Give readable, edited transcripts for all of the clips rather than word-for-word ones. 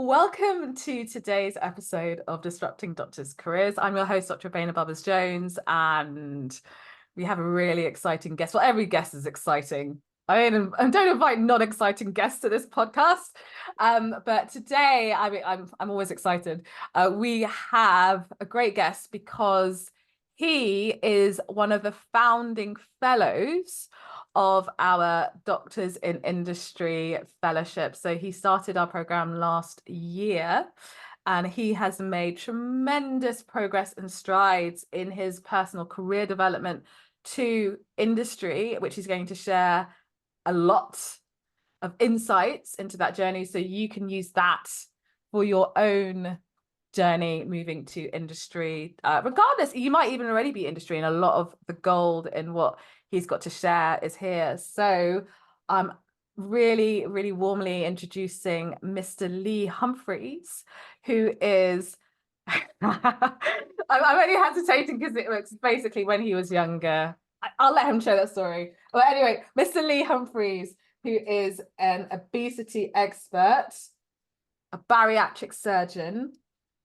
Welcome to today's episode of Disrupting Doctors' Careers. I'm your host, Dr. Bubbers-Jones, and we have a really exciting guest. Well, every guest is exciting. I mean, I don't invite non-exciting guests to this podcast, but today, I'm always excited. We have a great guest because he is one of the founding fellows of our Doctors in Industry Fellowship. So he started our program last year, and he has made tremendous progress and strides in his personal career development to industry, which he's going to share a lot of insights into that journey, so you can use that for your own journey moving to industry. Regardless, you might even already be industry, and a lot of the gold in what he's got to share is here. So I'm really, really warmly introducing Mr. Lee Humphreys, who is I'm only hesitating because it was basically when he was younger. I'll let him share that story. Well, anyway, Mr. Lee Humphreys, who is an obesity expert, a bariatric surgeon,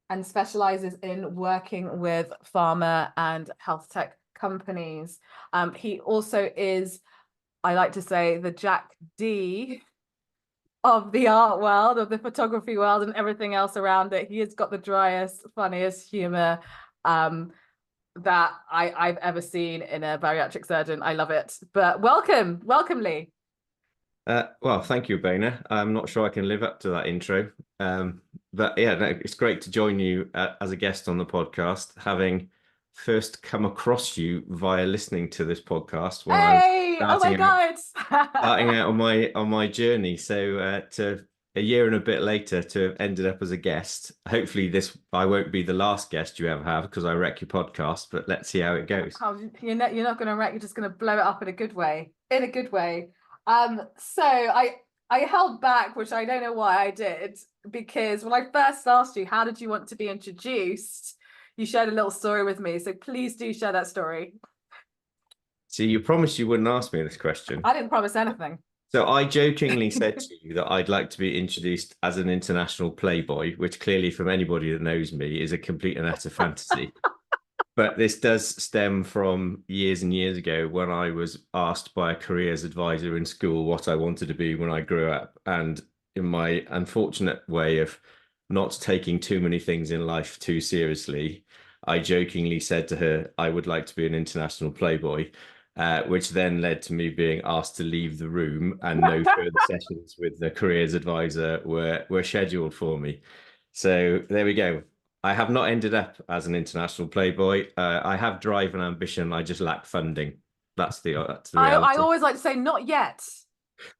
and specializes in working with pharma and health tech companies. He also is, I like to say, the Jack D of the art world, of the photography world, and everything else around it. He has got the driest, funniest humor that I've ever seen in a bariatric surgeon. I love it. But welcome, Lee. Well, thank you, Boehner. I'm not sure I can live up to that intro. But yeah, no, it's great to join you as a guest on the podcast, having first come across you via listening to this podcast when Hey, I oh was my God. starting out on my journey. So to a year and a bit later to have ended up as a guest. Hopefully I won't be the last guest you ever have because I wreck your podcast, but let's see how it goes. Oh, you're not going to wreck, you're just going to blow it up in a good way. In a good way. So I held back, which I don't know why I did, because when I first asked you, how did you want to be introduced? You shared a little story with me. So please do share that story. So you promised you wouldn't ask me this question. I didn't promise anything. So I jokingly said to you that I'd like to be introduced as an international playboy, which clearly from anybody that knows me is a complete and utter fantasy. But this does stem from years and years ago when I was asked by a careers advisor in school what I wanted to be when I grew up. And in my unfortunate way of not taking too many things in life too seriously, I jokingly said to her, I would like to be an international playboy. Which then led to me being asked to leave the room, and no further sessions with the careers advisor were scheduled for me. So there we go. I have not ended up as an international playboy. I have drive and ambition. I just lack funding. That's the reality. I always like to say, not yet.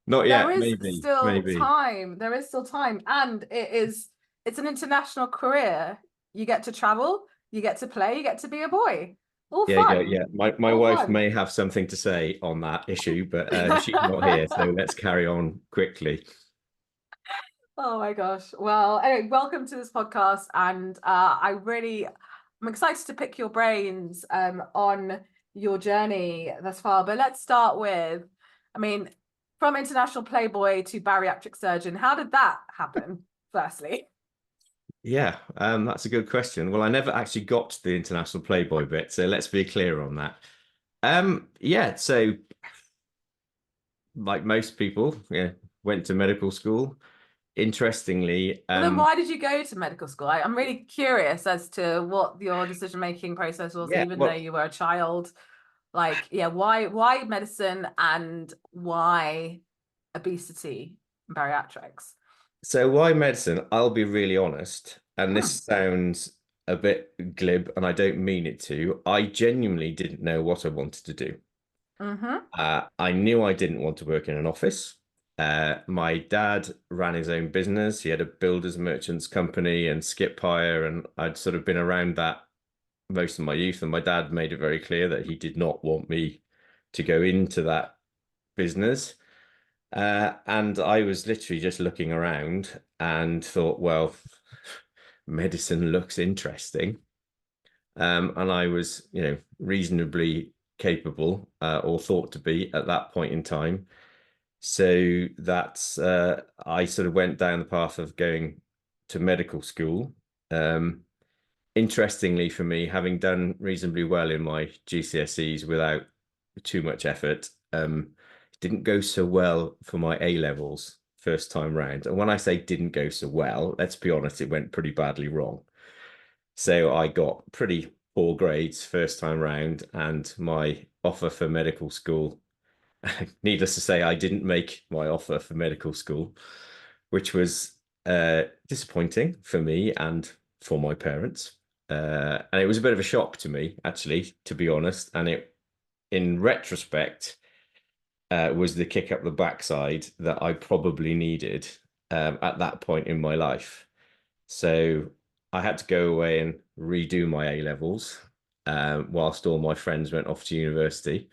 Not yet. There is Maybe. still Maybe. time. There is still time, and it's an international career. You get to travel, you get to play, you get to be a boy. All Yeah, fun. yeah. My All wife fun. may have something to say on that issue, but she's not here, so let's carry on quickly. Oh my gosh. Well, anyway, welcome to this podcast, and I'm excited to pick your brains on your journey thus far. But let's start with, I mean, from international playboy to bariatric surgeon, how did that happen, firstly? Yeah, that's a good question. Well, I never actually got to the international playboy bit, so let's be clear on that. Yeah, so like most people, yeah, went to medical school. Interestingly, Well, then why did you go to medical school? I'm really curious as to what your decision-making process was, yeah, even though well, you were a child. Like, yeah, why medicine and why obesity and bariatrics? so why medicine? I'll be really honest, and Hmm. this sounds a bit glib, and I don't mean it to. I genuinely didn't know what I wanted to do. Mm-hmm. I knew I didn't want to work in an office. My dad ran his own business. He had a builders merchants company and skip hire, and I'd sort of been around that most of my youth. And my dad made it very clear that he did not want me to go into that business. And I was literally just looking around and thought, well, medicine looks interesting. And I was, reasonably capable or thought to be at that point in time. So that's I sort of went down the path of going to medical school. Um, Interestingly for me, having done reasonably well in my GCSEs without too much effort, it didn't go so well for my A levels first time round. And when I say didn't go so well, let's be honest, it went pretty badly wrong. So I got pretty poor grades first time round, and my offer for medical school, needless to say, I didn't make my offer for medical school, which was disappointing for me and for my parents. And it was a bit of a shock to me, actually, to be honest. And it, in retrospect, was the kick up the backside that I probably needed at that point in my life. So I had to go away and redo my A levels whilst all my friends went off to university.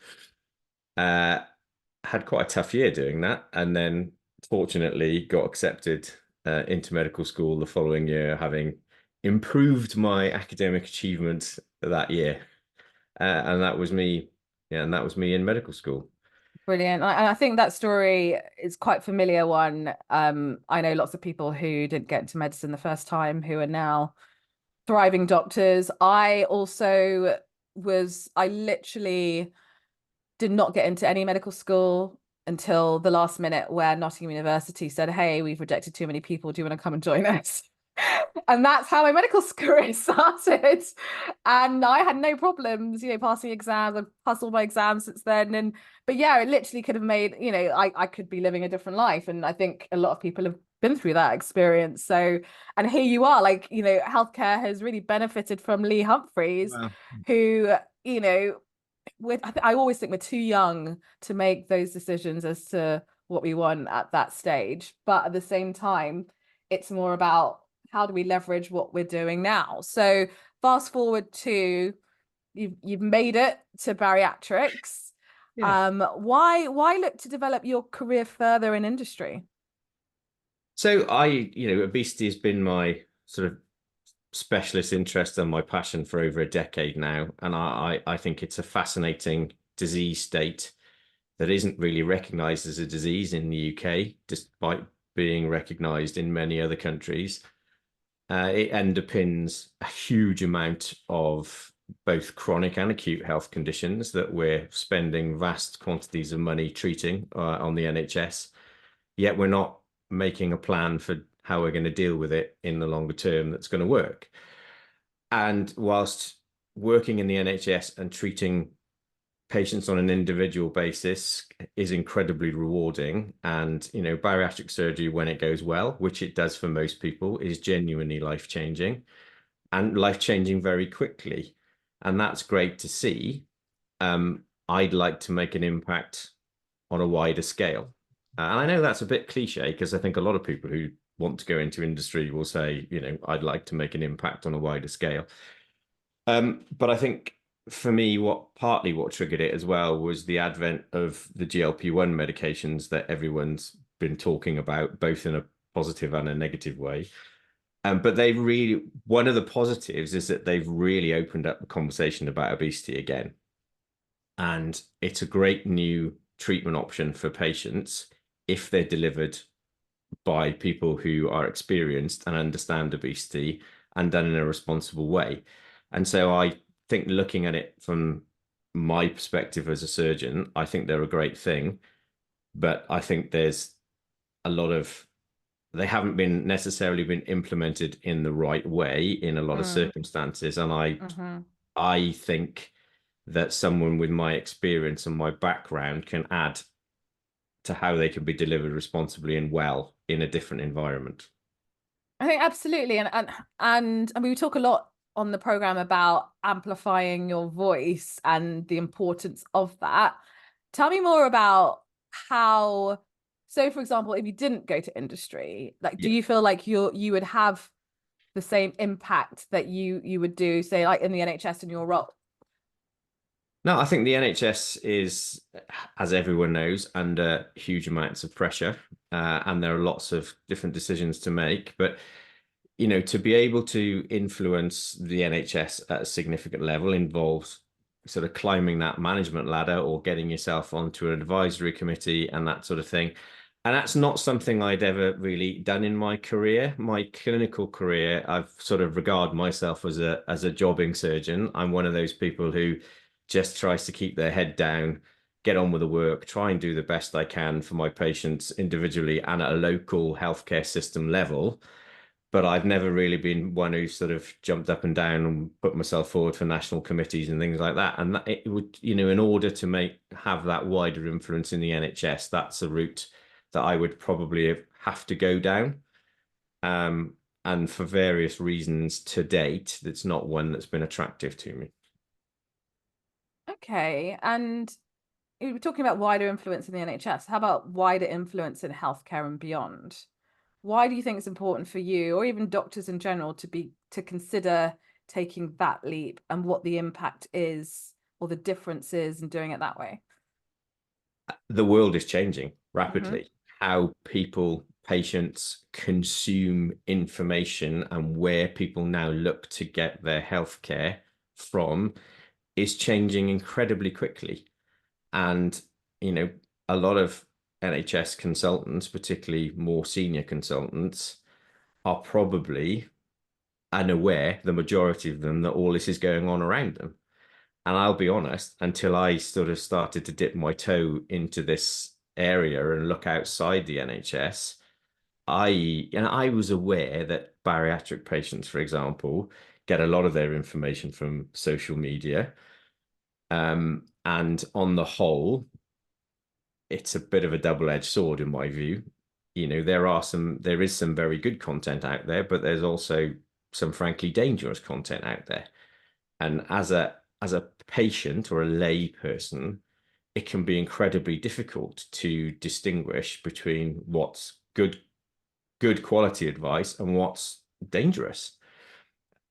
Had quite a tough year doing that, and then fortunately got accepted into medical school the following year, having improved my academic achievements that year. And that was me. Yeah, and that was me in medical school. Brilliant. And I think that story is quite familiar one. I know lots of people who didn't get into medicine the first time who are now thriving doctors. I literally did not get into any medical school until the last minute where Nottingham University said, "Hey, we've rejected too many people. Do you want to come and join us?" And that's how my medical career started. And I had no problems, passing exams. I've passed all my exams since then. But yeah, it literally could have made, I could be living a different life. And I think a lot of people have been through that experience. So, and here you are, healthcare has really benefited from Lee Humphreys, Wow. who, I always think we're too young to make those decisions as to what we want at that stage. But at the same time, it's more about how do we leverage what we're doing now. So fast forward to you've made it to bariatrics. Yeah. Why look to develop your career further in industry? So obesity has been my sort of specialist interest and my passion for over a decade now. And I think it's a fascinating disease state that isn't really recognized as a disease in the UK, despite being recognized in many other countries. It underpins a huge amount of both chronic and acute health conditions that we're spending vast quantities of money treating on the NHS, yet we're not making a plan for how we're going to deal with it in the longer term that's going to work. And whilst working in the NHS and treating patients on an individual basis is incredibly rewarding, and bariatric surgery, when it goes well, which it does for most people, is genuinely life-changing and life-changing very quickly, and that's great to see. I'd like to make an impact on a wider scale, and I know that's a bit cliche because I think a lot of people who want to go into industry will say, I'd like to make an impact on a wider scale. But I think for me, what triggered it as well was the advent of the GLP-1 medications that everyone's been talking about, both in a positive and a negative way. But one of the positives is that they've really opened up the conversation about obesity again. And it's a great new treatment option for patients if they're delivered by people who are experienced and understand obesity and done in a responsible way. And so I think, looking at it from my perspective as a surgeon, I think they're a great thing, but I think there's a lot of they haven't been necessarily been implemented in the right way in a lot of circumstances. And I think that someone with my experience and my background can add to how they can be delivered responsibly and well in a different environment. I think absolutely, and we talk a lot on the program about amplifying your voice and the importance of that. Tell me more about how. So, for example, if you didn't go to industry, do you feel like you would have the same impact that you would do, say, like in the NHS in your role? No, I think the NHS is, as everyone knows, under huge amounts of pressure, and there are lots of different decisions to make. But to be able to influence the NHS at a significant level involves sort of climbing that management ladder or getting yourself onto an advisory committee and that sort of thing. And that's not something I'd ever really done in my career. My clinical career, I've sort of regard myself as a jobbing surgeon. I'm one of those people who just tries to keep their head down, get on with the work, try and do the best I can for my patients individually and at a local healthcare system level. But I've never really been one who sort of jumped up and down and put myself forward for national committees and things like that. And that it would, in order to have that wider influence in the NHS, that's a route that I would probably have to go down. And for various reasons to date, that's not one that's been attractive to me. Okay. And you were talking about wider influence in the NHS. How about wider influence in healthcare and beyond? Why do you think it's important for you, or even doctors in general, to consider taking that leap, and what the impact is or the difference is in doing it that way? The world is changing Hmm. rapidly. How people, patients consume information and where people now look to get their healthcare from is changing incredibly quickly. And, you know, a lot of NHS consultants, particularly more senior consultants, are probably unaware, the majority of them, that all this is going on around them. And I'll be honest, until I sort of started to dip my toe into this area and look outside the NHS, I was aware that bariatric patients, for example, get a lot of their information from social media. And on the whole, it's a bit of a double-edged sword in my view. There is some very good content out there, but there's also some frankly dangerous content out there. And as a patient or a lay person, it can be incredibly difficult to distinguish between what's good quality advice and what's dangerous.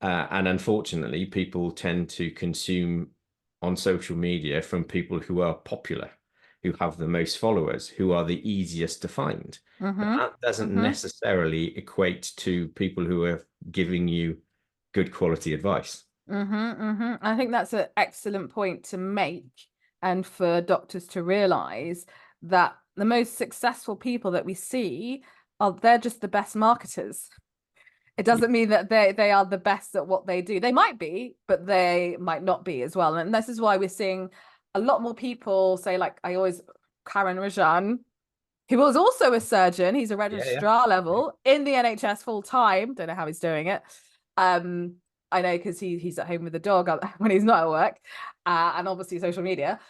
And unfortunately, people tend to consume on social media from people who are popular, who have the most followers, who are the easiest to find. But Hmm. that doesn't Hmm. necessarily equate to people who are giving you good quality advice. I think that's an excellent point to make, and for doctors to realize that the most successful people that we see are they're just the best marketers. It doesn't mean that they are the best at what they do. They might be, but they might not be as well. And this is why we're seeing a lot more people say, like I always, Karen Rajan, who was also a surgeon. He's a Yeah, registrar yeah. level in the NHS full time. Don't know how he's doing it. Um, I know because he's at home with the dog when he's not at work, and obviously social media.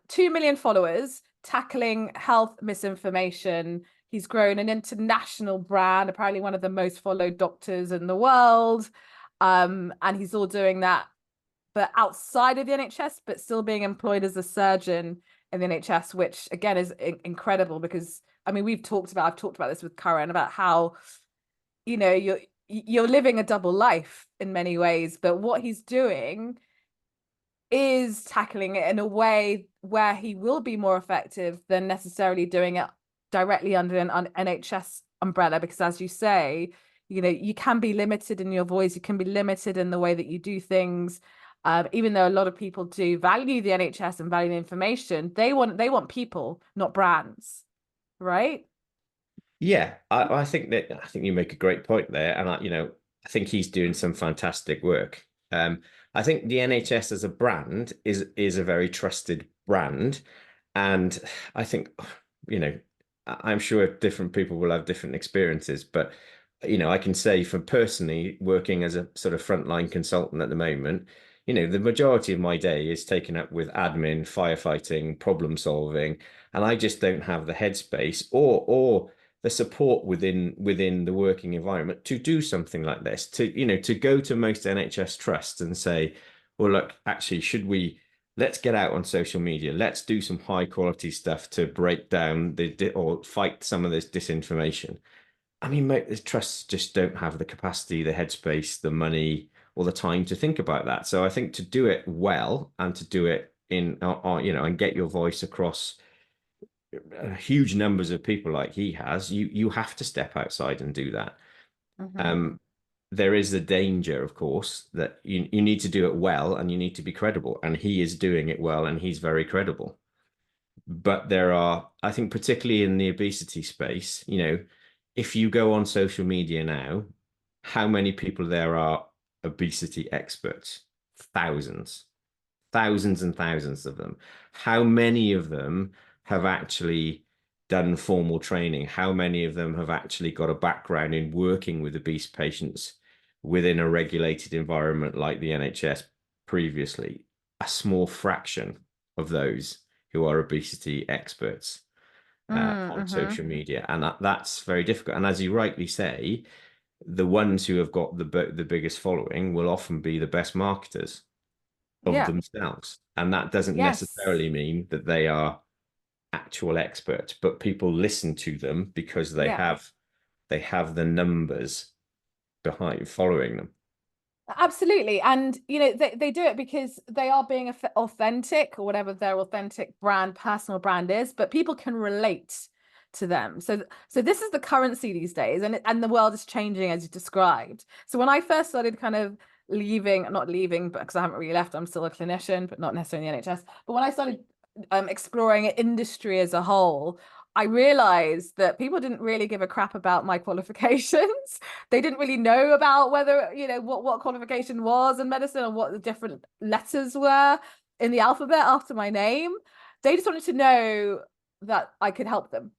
2 million followers tackling health misinformation. He's grown an international brand, apparently one of the most followed doctors in the world. And he's all doing that, but outside of the NHS, but still being employed as a surgeon in the NHS, which again is incredible because I mean I've talked about this with Karen about how you're living a double life in many ways, but what he's doing is tackling it in a way where he will be more effective than necessarily doing it directly under an NHS umbrella. Because as you say, you can be limited in your voice, you can be limited in the way that you do things. Even though a lot of people do value the NHS and value the information, they want people, not brands, right? Yeah, I think you make a great point there, and I think he's doing some fantastic work. I think the NHS as a brand is a very trusted brand, and I think you know I'm sure different people will have different experiences, but I can say from personally working as a sort of frontline consultant at the moment, the majority of my day is taken up with admin, firefighting, problem solving, and I just don't have the headspace or the support within the working environment to do something like this, to go to most NHS trusts and say, well, look, actually, let's get out on social media, let's do some high quality stuff to break down or fight some of this disinformation. I mean, mate, the trusts just don't have the capacity, the headspace, the money, or the time to think about that. So I think to do it well and to do it and get your voice across huge numbers of people like he has, you have to step outside and do that. Mm-hmm. Um, there is the danger, of course, that you need to do it well and you need to be credible. And he is doing it well and he's very credible. But there are, I think, particularly in the obesity space, if you go on social media now, how many people there are obesity experts? Thousands, thousands and thousands of them. How many of them have actually done formal training? How many of them have actually got a background in working with obese patients within a regulated environment like the NHS previously? A small fraction of those who are obesity experts on Mm-hmm. social media, and that's very difficult. And as you rightly say, the ones who have got the biggest following will often be the best marketers of Yeah. themselves, and that doesn't Yes. necessarily mean that they are actual experts, but people listen to them because they Yeah. have the numbers behind following them. Absolutely. And they do it because they are being authentic, or whatever their authentic brand, personal brand is, but people can relate to them. So this is the currency these days, and the world is changing as you described. So when I first started kind of leaving, not leaving, but because I haven't really left, I'm still a clinician, but not necessarily in the NHS. But when I started exploring industry as a whole, I realized that people didn't really give a crap about my qualifications. They didn't really know about whether, what qualification was in medicine, or what the different letters were in the alphabet after my name. They just wanted to know that I could help them,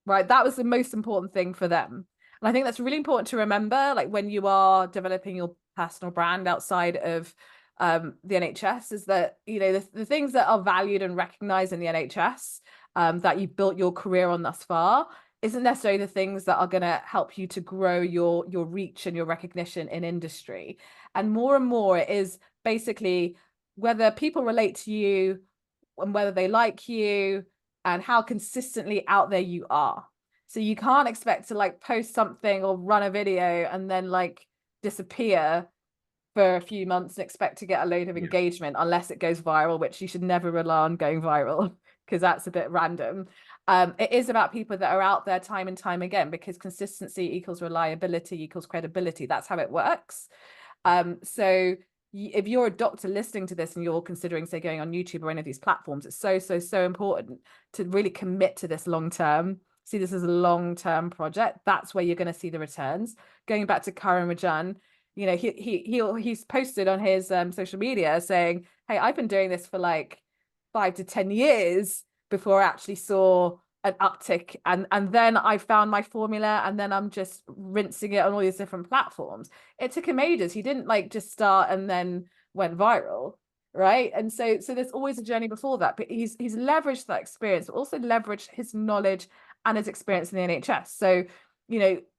right? That was the most important thing for them. And I think that's really important to remember, like when you are developing your personal brand outside of the NHS, is that, the things that are valued and recognized in the NHS, that you've built your career on thus far, isn't necessarily the things that are going to help you to grow your reach and your recognition in industry. And more it is basically whether people relate to you, and whether they like you, and how consistently out there you are. So you can't expect to like post something or run a video and then like disappear for a few months and expect to get a load of Yeah. engagement, unless it goes viral, which you should never rely on going viral because that's a bit random. It is about people that are out there time and time again, because consistency equals reliability equals credibility. That's how it works. So if you're a doctor listening to this and you're considering, say, going on YouTube or any of these platforms, it's so important to really commit to this long term. See this as a long term project. That's where you're going to see the returns. Going back to Karan Rajan, he's posted on his social media saying, "Hey, I've been doing this for like 5 to 10 years before I actually saw an uptick, and then I found my formula, and then I'm just rinsing it on all these different platforms." It took him ages. He didn't like just start and then went viral, right? And so there's always a journey before that. But he's leveraged that experience, but also leveraged his knowledge and his experience in the NHS. So,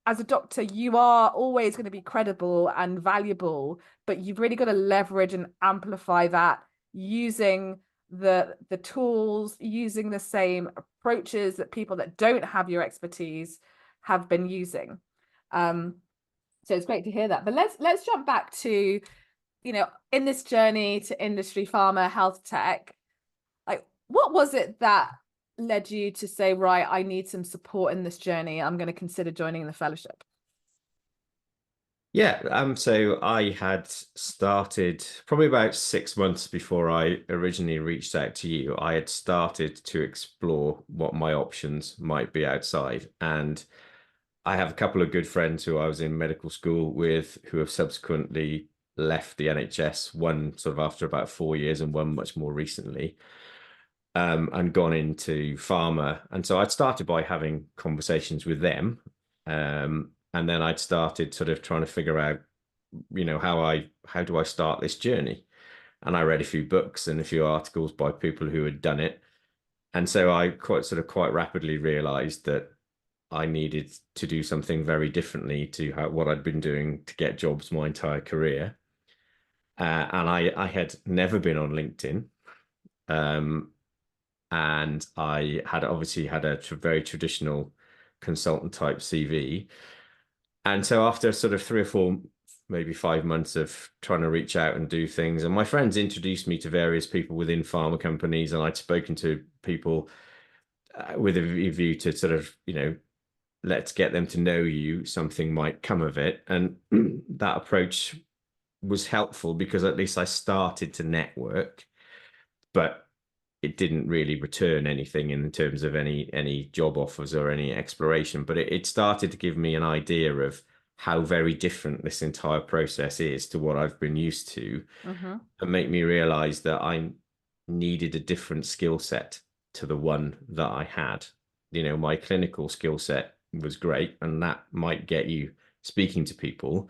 as a doctor, you are always going to be credible and valuable, but you've really got to leverage and amplify that using the tools, using the same approaches that people that don't have your expertise have been using. So it's great to hear that. But let's jump back to, in this journey to industry, pharma, health tech, like what was it that led you to say, right, I need some support in this journey. I'm going to consider joining the fellowship. Yeah, so I had started probably about 6 months before I originally reached out to you. I had started to explore what my options might be outside. And I have a couple of good friends who I was in medical school with who have subsequently left the NHS, one sort of after about 4 years and one much more recently, and gone into pharma. And so I'd started by having conversations with them. And then I'd started sort of trying to figure out, how do I start this journey? And I read a few books and a few articles by people who had done it. And so I quite rapidly realized that I needed to do something very differently to what I'd been doing to get jobs my entire career. And I had never been on LinkedIn. Um, and I had obviously had a very traditional consultant type CV. And so after sort of 3 or 4, maybe 5 months of trying to reach out and do things, and my friends introduced me to various people within pharma companies, and I'd spoken to people with a view to sort of, let's get them to know you, something might come of it. And that approach was helpful because at least I started to network. But it didn't really return anything in terms of any job offers or any exploration, but it started to give me an idea of how very different this entire process is to what I've been used to, Mm-hmm. and make me realize that I needed a different skill set to the one that I had. My clinical skill set was great, and that might get you speaking to people,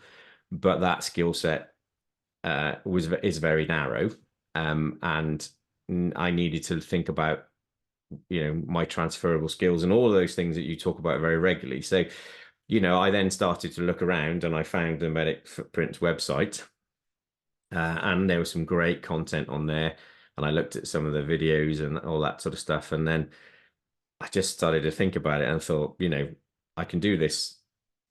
but that skill set is very narrow, and I needed to think about my transferable skills and all of those things that you talk about very regularly. So I then started to look around, and I found the Medic Footprints website, and there was some great content on there. And I looked at some of the videos and all that sort of stuff, and then I just started to think about it and thought, I can do this.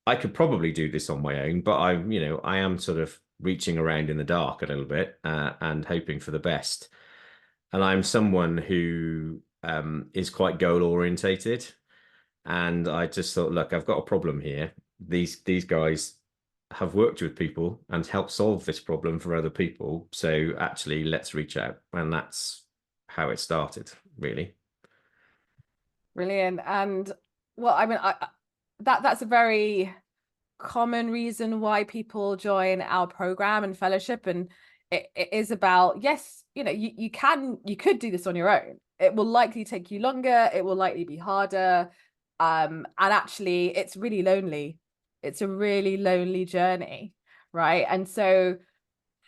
I could probably do this on my own, but I am sort of reaching around in the dark a little bit, and hoping for the best. And I'm someone who is quite goal orientated, and I just thought, look, I've got a problem here. These guys have worked with people and helped solve this problem for other people. So actually, let's reach out, and that's how it started, really. Brilliant. And well, I mean, that's a very common reason why people join our program and fellowship. And it is about, yes, you could do this on your own. It will likely take you longer, it will likely be harder. And actually it's really lonely. It's a really lonely journey, right? And so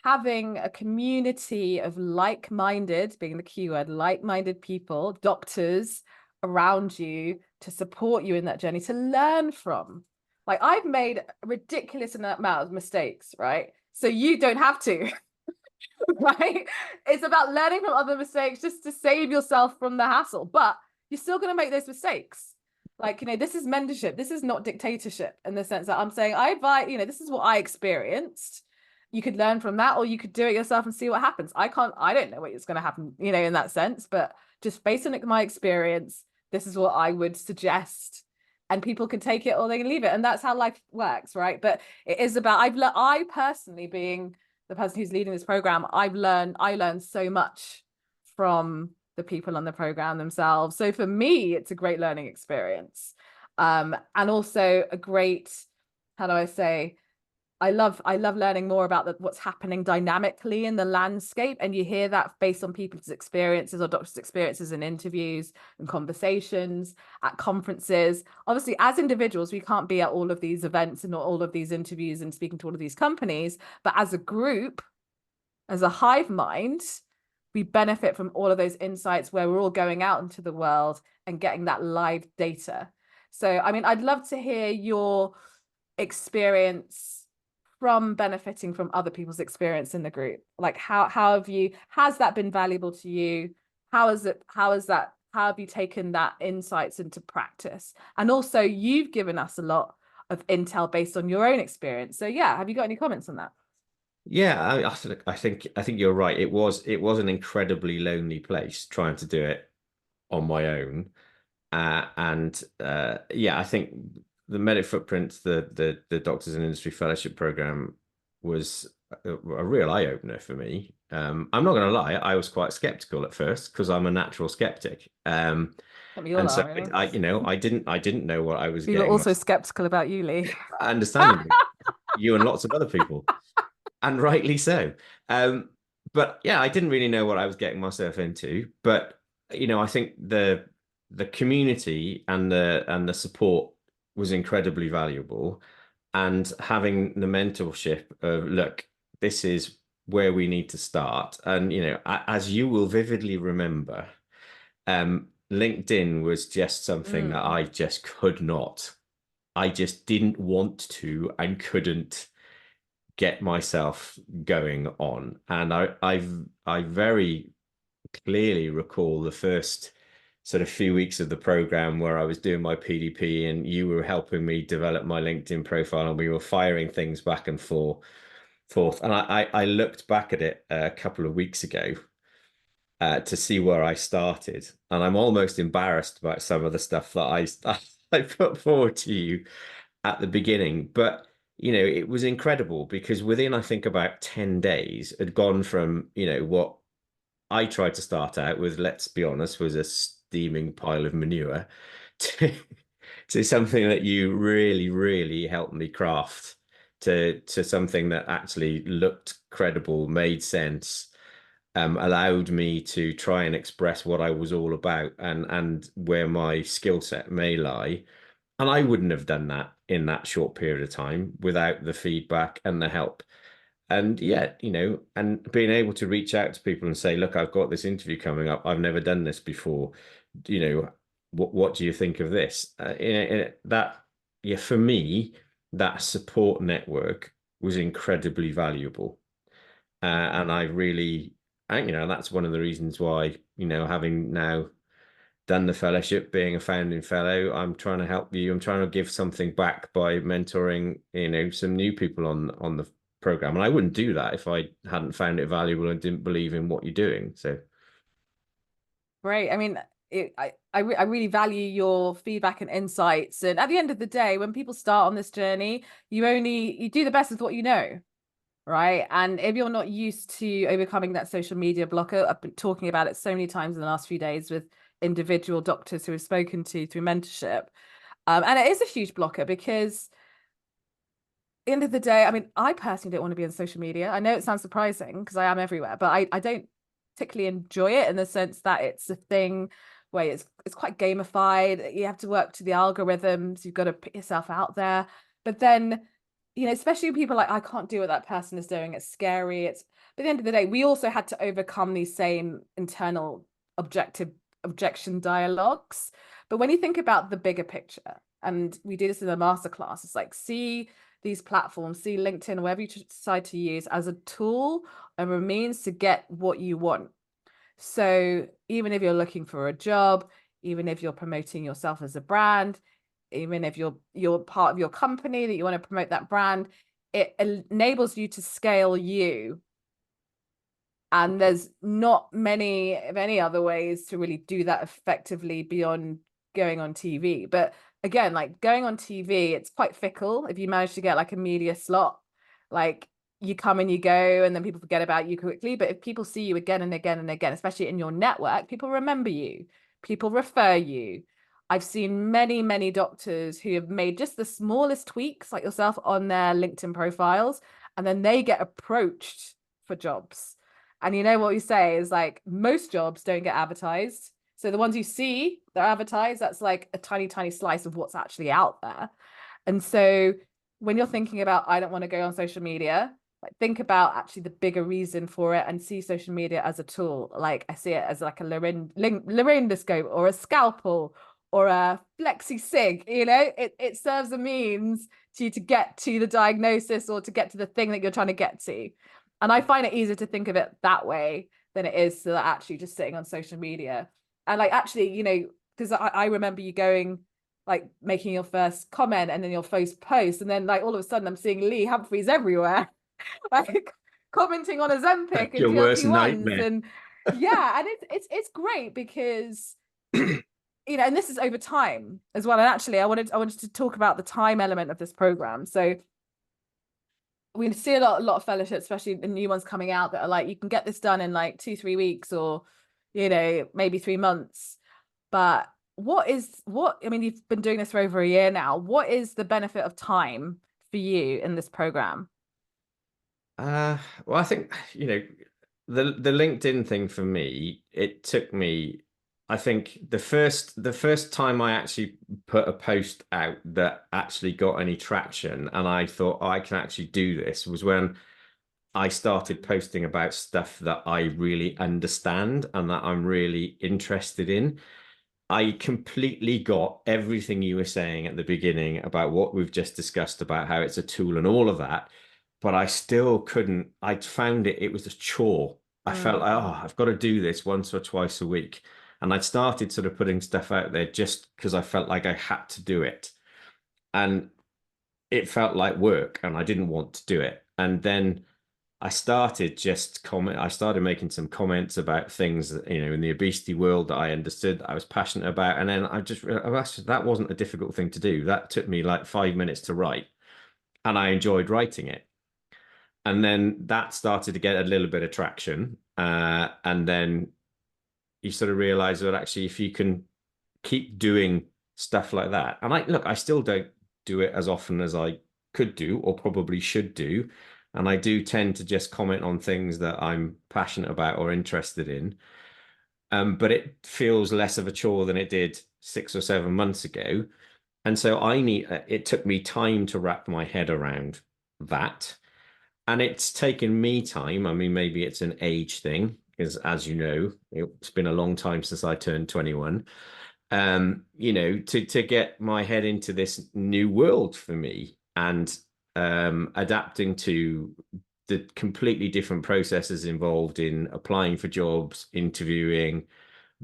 having a community of like-minded, being the keyword, like-minded people, doctors around you to support you in that journey, to learn from. Like, I've made a ridiculous amount of mistakes, right? So you don't have to. Right? It's about learning from other mistakes just to save yourself from the hassle, but you're still going to make those mistakes. Like, this is mentorship. This is not dictatorship, in the sense that I'm saying, this is what I experienced. You could learn from that, or you could do it yourself and see what happens. I don't know what is going to happen, in that sense, but just based on my experience, this is what I would suggest. And people can take it or they can leave it. And that's how life works, right? But it is about, I personally, being the person who's leading this program, I learned so much from the people on the program themselves. So for me, it's a great learning experience. And also a great, how do I say, I love learning more about what's happening dynamically in the landscape. And you hear that based on people's experiences or doctors' experiences in interviews and conversations at conferences. Obviously, as individuals, we can't be at all of these events and all of these interviews and speaking to all of these companies. But as a group, as a hive mind, we benefit from all of those insights where we're all going out into the world and getting that live data. So, I mean, I'd love to hear your experience from benefiting from other people's experience in the group. Like, how has that been valuable to you? How have you taken that insights into practice? And also, you've given us a lot of intel based on your own experience. So yeah, have you got any comments on that? Yeah, I think you're right. It was an incredibly lonely place trying to do it on my own. And yeah, I think the Medic Footprints, the Doctors in Industry Fellowship Program, was a real eye opener for me. I'm not going to lie, I was quite skeptical at first because I'm a natural skeptic. We all And so are, really. I didn't know what I was We were getting also myself. skeptical about you, Lee. Understandably, you and lots of other people, and rightly so. Um, but yeah, I didn't really know what I was getting myself into. But I think the community and the support was incredibly valuable, and having the mentorship of, look, this is where we need to start. And as you will vividly remember, LinkedIn was just something that Mm. I just could not. I just didn't want to and couldn't get myself going on. And I very clearly recall the first sort of few weeks of the program where I was doing my PDP and you were helping me develop my LinkedIn profile, and we were firing things back and forth. And I looked back at it a couple of weeks ago, to see where I started, and I'm almost embarrassed about some of the stuff that I put forward to you at the beginning. But it was incredible because within, I think, about 10 days, had gone from what I tried to start out with, let's be honest, was a steaming pile of manure to, to something that you really, really helped me craft to something that actually looked credible, made sense, allowed me to try and express what I was all about and where my skill set may lie. And I wouldn't have done that in that short period of time without the feedback and the help. And yeah, and being able to reach out to people and say, look, I've got this interview coming up. I've never done this before. You know, what do you think of this? That, yeah, for me, that support network was incredibly valuable. And I really, that's one of the reasons why, having now done the fellowship, being a founding fellow, I'm trying to help you. I'm trying to give something back by mentoring, some new people on the program. And I wouldn't do that if I hadn't found it valuable and didn't believe in what you're doing. So Great. I mean, I really value your feedback and insights. And at the end of the day, when people start on this journey, you do the best with what you know, right? And if you're not used to overcoming that social media blocker, I've been talking about it so many times in the last few days with individual doctors who have spoken to through mentorship. And it is a huge blocker because at the end of the day, I mean, I personally don't want to be on social media. I know it sounds surprising because I am everywhere, but I don't particularly enjoy it in the sense that it's a thing where it's quite gamified. You have to work to the algorithms. You've got to put yourself out there. But then, especially people like, I can't do what that person is doing. It's scary. But at the end of the day, we also had to overcome these same internal objection dialogues. But when you think about the bigger picture, and we do this in the masterclass, it's like, see these platforms, see LinkedIn, whatever you decide to use, as a tool and a means to get what you want. So even if you're looking for a job, even if you're promoting yourself as a brand, even if you're part of your company that you want to promote that brand, it enables you to scale you. And there's not many of any other ways to really do that effectively beyond going on TV. But again, like going on TV, it's quite fickle. If you manage to get like a media slot, like you come and you go, and then people forget about you quickly. But if people see you again and again and again, especially in your network, people remember you, people refer you. I've seen many, many doctors who have made just the smallest tweaks, like yourself, on their LinkedIn profiles, and then they get approached for jobs. And you know what we say is like most jobs don't get advertised. So the ones you see, they're advertised. That's like a tiny, tiny slice of what's actually out there. And so when you're thinking about, I don't want to go on social media, like think about actually the bigger reason for it and see social media as a tool. Like I see it as like a laryngoscope or a scalpel or a flexi sig, it serves a means to you to get to the diagnosis or to get to the thing that you're trying to get to. And I find it easier to think of it that way than it is to actually just sitting on social media. And like actually, because I remember you going, like making your first comment and then your first post, and then like all of a sudden I'm seeing Lee Humphries everywhere, like commenting on Ozempic and your worst GLP-1s, nightmare. and yeah, and it's great because and this is over time as well. And actually, I wanted to talk about the time element of this program. So we see a lot of fellowships, especially the new ones coming out, that are like, you can get this done in like 2-3 weeks or maybe 3 months. But I mean, you've been doing this for over a year now. What is the benefit of time for you in this program? Well, I think, the LinkedIn thing for me, it took me, I think the first time I actually put a post out that actually got any traction and I thought, oh, I can actually do this, was when I started posting about stuff that I really understand and that I'm really interested in. I completely got everything you were saying at the beginning about what we've just discussed about how it's a tool and all of that, but I still couldn't. I found it was a chore. I felt like, oh, I've got to do this once or twice a week. And I'd started sort of putting stuff out there just because I felt like I had to do it. And it felt like work and I didn't want to do it. And then I started making some comments about things that, in the obesity world that I understood, that I was passionate about. And then I just realized that wasn't a difficult thing to do. That took me like 5 minutes to write and I enjoyed writing it. And then that started to get a little bit of traction. And then you sort of realize that actually, if you can keep doing stuff like that, and I still don't do it as often as I could do or probably should do. And I do tend to just comment on things that I'm passionate about or interested in. But it feels less of a chore than it did 6 or 7 months ago. And so it took me time to wrap my head around that. And it's taken me time. I mean, maybe it's an age thing, because as you know, it's been a long time since I turned 21. To get my head into this new world for me, and adapting to the completely different processes involved in applying for jobs, interviewing,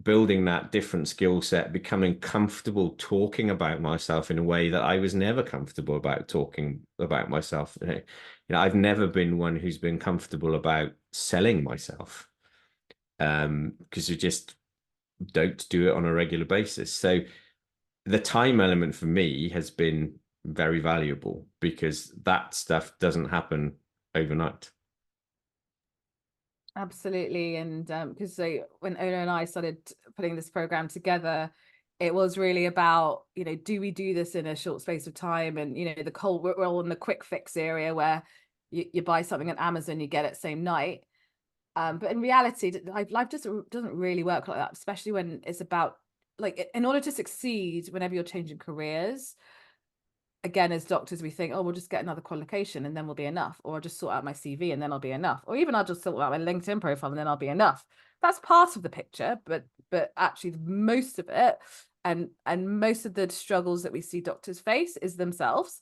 building that different skill set, becoming comfortable talking about myself in a way that I was never comfortable about talking about myself. I've never been one who's been comfortable about selling myself, because you just don't do it on a regular basis. So the time element for me has been very valuable, because that stuff doesn't happen overnight. Absolutely. And because when Ona and I started putting this program together, it was really about, do we do this in a short space of time? And, we're all in the quick fix area where you buy something on Amazon, you get it same night. But in reality, life just doesn't really work like that, especially when it's about, like, in order to succeed, whenever you're changing careers, again, as doctors, we think, oh, we'll just get another qualification and then we'll be enough, or I'll just sort out my CV and then I'll be enough, or even I'll just sort out my LinkedIn profile and then I'll be enough. That's part of the picture, but actually most of it, and most of the struggles that we see doctors face is themselves,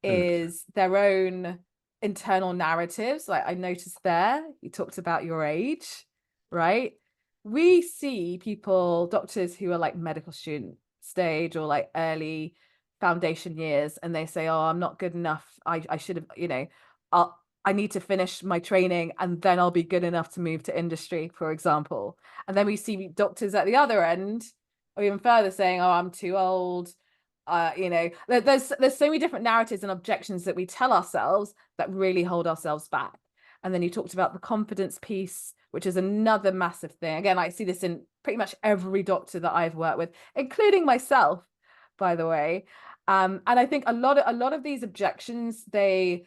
100%. is their own internal narratives. Like I noticed there, you talked about your age, right? We see people, doctors who are like medical student stage or like early foundation years, and they say, oh, I'm not good enough. I should have, I need to finish my training and then I'll be good enough to move to industry, for example. And then we see doctors at the other end, or even further, saying, oh, I'm too old. There's so many different narratives and objections that we tell ourselves that really hold ourselves back. And then you talked about the confidence piece, which is another massive thing. Again, I see this in pretty much every doctor that I've worked with, including myself, by the way. And I think a lot of these objections, they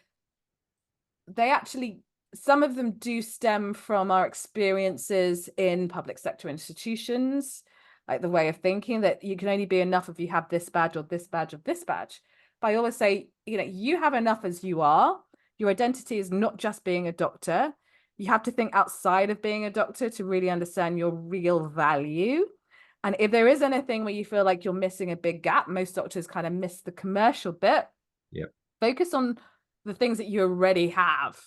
actually, some of them do stem from our experiences in public sector institutions, like the way of thinking that you can only be enough if you have this badge or this badge or this badge. But I always say, you have enough as you are. Your identity is not just being a doctor. You have to think outside of being a doctor to really understand your real value. And if there is anything where you feel like you're missing a big gap, most doctors kind of miss the commercial bit. Yeah. Focus on the things that you already have,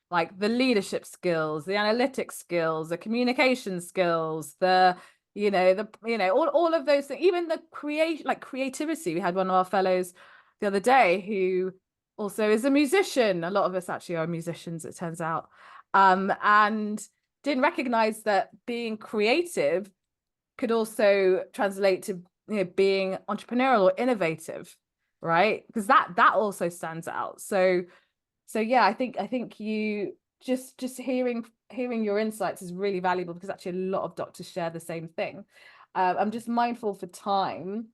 like the leadership skills, the analytics skills, the communication skills, all of those things, even the creativity. We had one of our fellows the other day who also is a musician. A lot of us actually are musicians, it turns out, and didn't recognize that being creative could also translate to being entrepreneurial or innovative, right? Because that also stands out. So yeah, I think you just hearing your insights is really valuable, because actually a lot of doctors share the same thing. I'm just mindful for time.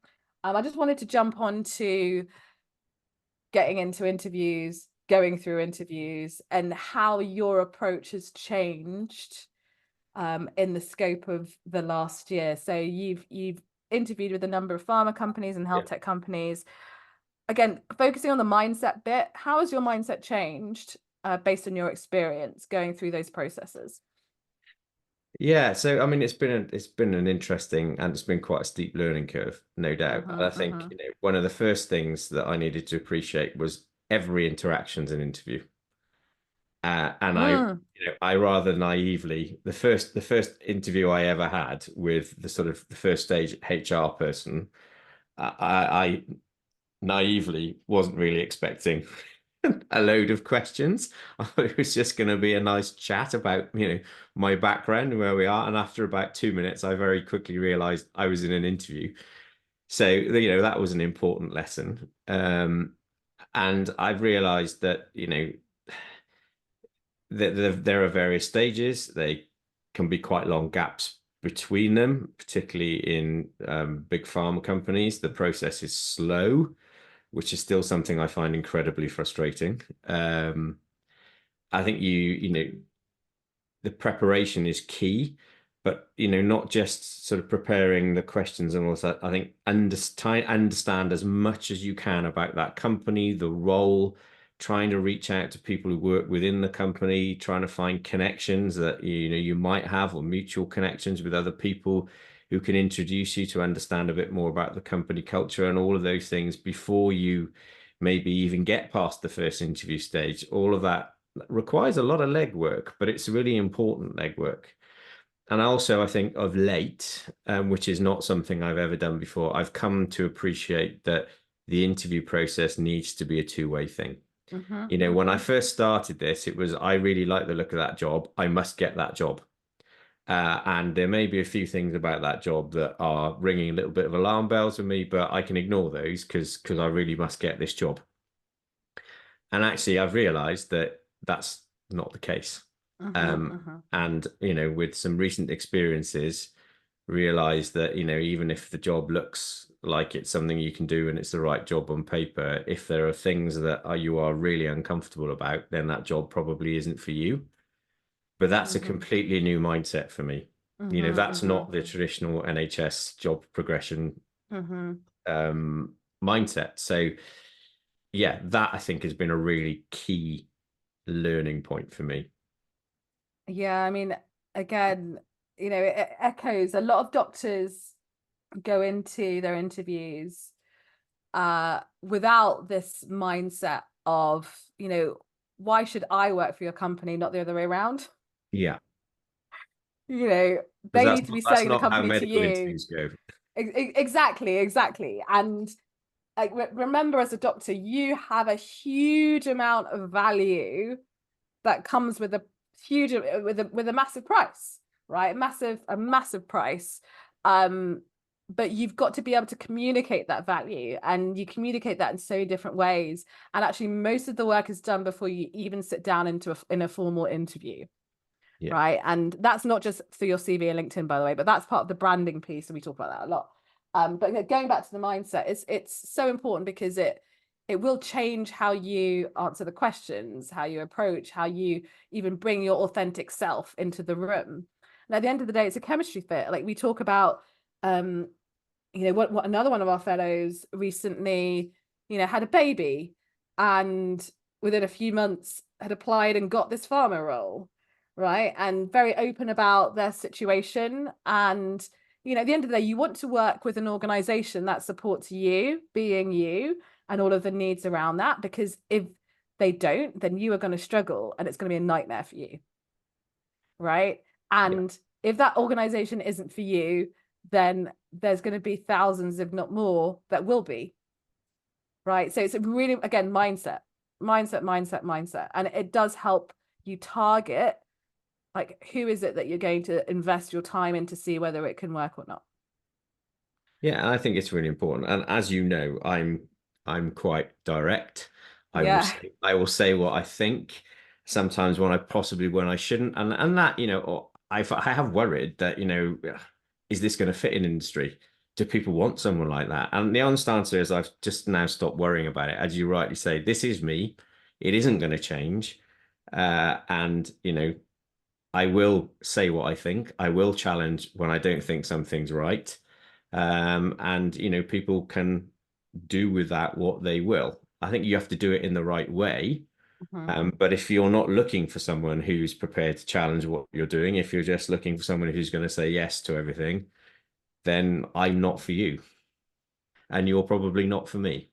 I just wanted to jump on to getting into interviews, going through interviews, and how your approach has changed in the scope of the last year. So you've interviewed with a number of pharma companies and Yeah. health tech companies. Again, focusing on the mindset bit, how has your mindset changed based on your experience going through those processes? Yeah, so I mean, it's been an interesting, and it's been quite a steep learning curve, no doubt. And I think, Mm-hmm. one of the first things that I needed to appreciate was every interaction's an interview. And Mm. I rather naively, the first interview I ever had with the sort of the first stage HR person, I naively wasn't really expecting a load of questions. I thought it was just going to be a nice chat about, my background and where we are. And after about 2 minutes, I very quickly realized I was in an interview. So, that was an important lesson. And I've realized that, there are various stages. They can be quite long gaps between them, particularly in big pharma companies. The process is slow, which is still something I find incredibly frustrating. I think the preparation is key, but not just sort of preparing the questions and all that. I think understand as much as you can about that company, the role, trying to reach out to people who work within the company, trying to find connections that you might have, or mutual connections with other people who can introduce you to understand a bit more about the company culture and all of those things before you maybe even get past the first interview stage. All of that requires a lot of legwork, but it's really important legwork. And also, I think of late, which is not something I've ever done before, I've come to appreciate that the interview process needs to be a two-way thing. When I first started this, it was, I really like the look of that job. I must get that job. And there may be a few things about that job that are ringing a little bit of alarm bells with me, but I can ignore those because I really must get this job. And actually, I've realized that that's not the case. And, with some recent experiences, realize that, even if the job looks like it's something you can do and it's the right job on paper, if there are things that you are really uncomfortable about, then that job probably isn't for you. But that's a completely new mindset for me. That's not the traditional NHS job progression mindset. So, yeah, that I think has been a really key learning point for me. Yeah, I mean, again, it echoes a lot of doctors go into their interviews without this mindset of, why should I work for your company, not the other way around? Yeah. They need to be selling the company to you. Interviews go. Exactly. And like, remember, as a doctor, you have a huge amount of value that comes with a huge with a massive price, right? A massive price. But you've got to be able to communicate that value, and you communicate that in so many different ways. And actually, most of the work is done before you even sit down in a formal interview. Yeah. Right. And that's not just for your CV and LinkedIn, by the way, but that's part of the branding piece. And we talk about that a lot. But going back to the mindset, it's so important because it will change how you answer the questions, how you approach, how you even bring your authentic self into the room. And at the end of the day, it's a chemistry fit. Like we talk about, what another one of our fellows recently, had a baby, and within a few months had applied and got this pharma role. Right. And very open about their situation. And, at the end of the day, you want to work with an organization that supports you being you and all of the needs around that, because if they don't, then you are going to struggle and it's going to be a nightmare for you. Right. And if that organization isn't for you, then there's going to be thousands, if not more, that will be. Right. So it's really, again, mindset. And it does help you target, like, who is it that you're going to invest your time in to see whether it can work or not. Yeah, I think it's really important. And as you know, I'm quite direct. I will say what I think, sometimes when I shouldn't. And that, I have worried that, is this going to fit in industry? Do people want someone like that? And the honest answer is I've just now stopped worrying about it. As you rightly say, this is me. It isn't going to change. And, I will say what I think. I will challenge when I don't think something's right. And, people can do with that what they will. I think you have to do it in the right way. But if you're not looking for someone who's prepared to challenge what you're doing, if you're just looking for someone who's going to say yes to everything, then I'm not for you. And you're probably not for me.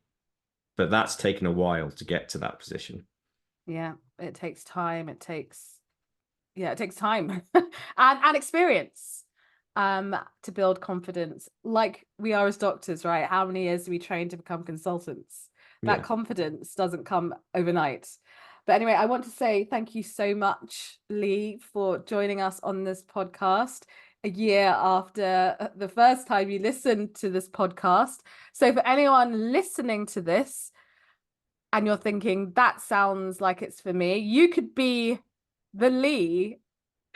But that's taken a while to get to that position. Yeah, it takes time. It takes time and experience to build confidence, like we are as doctors, right? How many years do we train to become consultants? That confidence doesn't come overnight. But anyway, I want to say thank you so much, Lee, for joining us on this podcast a year after the first time you listened to this podcast. So for anyone listening to this and you're thinking, that sounds like it's for me, you could be the Lee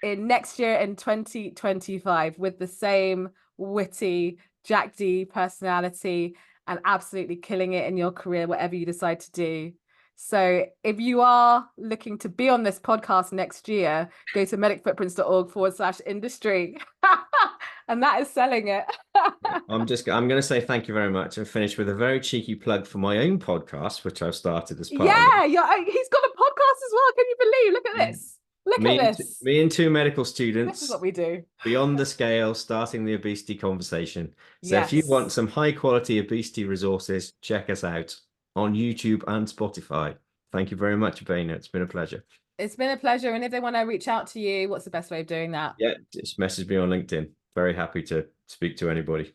in next year in 2025 with the same witty Jack D personality and absolutely killing it in your career, whatever you decide to do. So if you are looking to be on this podcast next year, go to medicfootprints.org/industry. And that is selling it. I'm going to say thank you very much and finish with a very cheeky plug for my own podcast, which I've started as part of Yeah, he's got a podcast as well. Can you believe? Look at it. this. Look at this. Me and two medical This is students what we do. beyond the scale, starting the obesity conversation. So if you want Yes. some high quality obesity resources, check us out on YouTube and Spotify. Thank you very much, Bana. It's been a pleasure. It's been a pleasure. And if they want to reach out to you, what's the best way of doing that? Yeah, just message me on LinkedIn. Very happy to speak to anybody.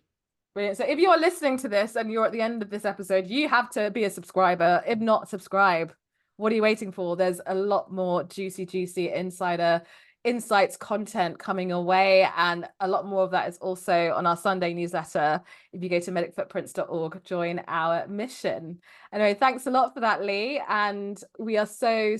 Brilliant. So if you're listening to this and you're at the end of this episode, you have to be a subscriber. If not, subscribe. What are you waiting for? There's a lot more juicy insider insights content coming away, and a lot more of that is also on our Sunday newsletter. If you go to medicfootprints.org, join our mission. Anyway, thanks a lot for that, Lee, and we are so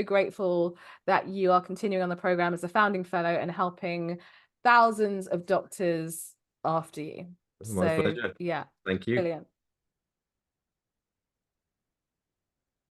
grateful that you are continuing on the program as a founding fellow and helping thousands of doctors after you. My pleasure. Yeah, Thank you. brilliant.